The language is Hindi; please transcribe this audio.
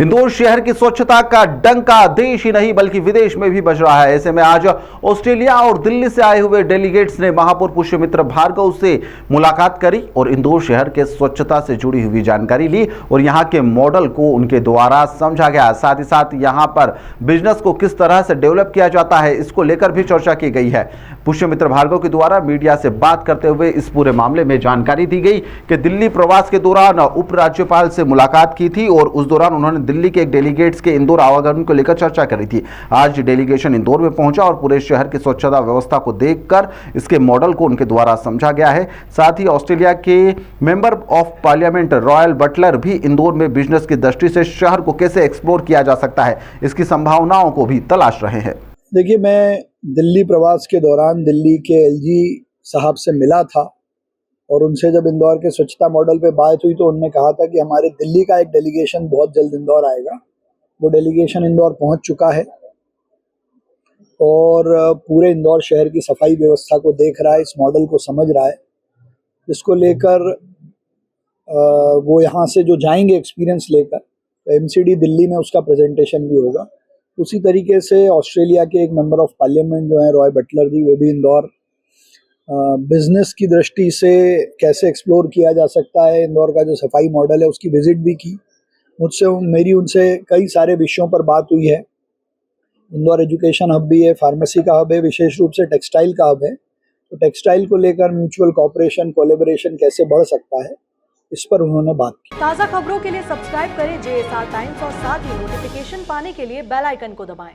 इंदौर शहर की स्वच्छता का डंका देश ही नहीं बल्कि विदेश में भी बज रहा है। ऐसे में आज ऑस्ट्रेलिया और दिल्ली से आए हुए डेलीगेट्स ने महापौर पुष्यमित्र भार्गव से मुलाकात करी और इंदौर शहर के स्वच्छता से जुड़ी हुई जानकारी ली और यहां के मॉडल को उनके द्वारा समझा गया। साथ ही साथ यहां पर बिजनेस को किस तरह से डेवलप किया जाता है इसको लेकर भी चर्चा की गई है। पुष्यमित्र भार्गव के द्वारा मीडिया से बात करते हुए इस पूरे मामले में जानकारी दी गई कि दिल्ली प्रवास के दौरान उपराज्यपाल से मुलाकात की थी और उस दौरान उन्होंने दिल्ली के एक डेलीगेट्स के इंदौर आवागमन को लेकर चर्चा करी थी। आज डेलीगेशन इंदौर में पहुंचा और पूरे शहर की स्वच्छता व्यवस्था को देखकर इसके मॉडल को उनके द्वारा समझा गया है। साथ ही ऑस्ट्रेलिया के member of parliament Royal Butler भी इंदौर में बिजनेस की दृष्टि से शहर को कैसे एक्सप्लोर किया जा सकता है इसकी संभावनाओं को भी तलाश रहे हैं। देखिए, मैं दिल्ली प्रवास के दौरान दिल्ली के एलजी साहब से मिला था और उनसे जब इंदौर के स्वच्छता मॉडल पे बात हुई तो उन्होंने कहा था कि हमारे दिल्ली का एक डेलीगेशन बहुत जल्द इंदौर आएगा। वो डेलीगेशन इंदौर पहुंच चुका है और पूरे इंदौर शहर की सफाई व्यवस्था को देख रहा है, इस मॉडल को समझ रहा है, जिसको लेकर वो यहाँ से जो जाएंगे एक्सपीरियंस लेकर तो एमसीडी दिल्ली में उसका प्रेजेंटेशन भी होगा। उसी तरीके से ऑस्ट्रेलिया के एक मेंबर ऑफ पार्लियामेंट जो है रॉय बटलर जी, वो भी इंदौर बिजनेस की दृष्टि से कैसे एक्सप्लोर किया जा सकता है, इंदौर का जो सफाई मॉडल है उसकी विजिट भी की। मेरी उनसे कई सारे विषयों पर बात हुई है। इंदौर एजुकेशन हब भी है, फार्मेसी का हब है, विशेष रूप से टेक्सटाइल का हब है। तो टेक्सटाइल को लेकर म्यूचुअल कॉपरेशन कोलैबोरेशन कैसे बढ़ सकता है, इस पर उन्होंने बात की। ताज़ा खबरों के लिए सब्सक्राइब करें JSR टाइम्स और साथ ही नोटिफिकेशन पाने के लिए बेल आइकन को दबाएं।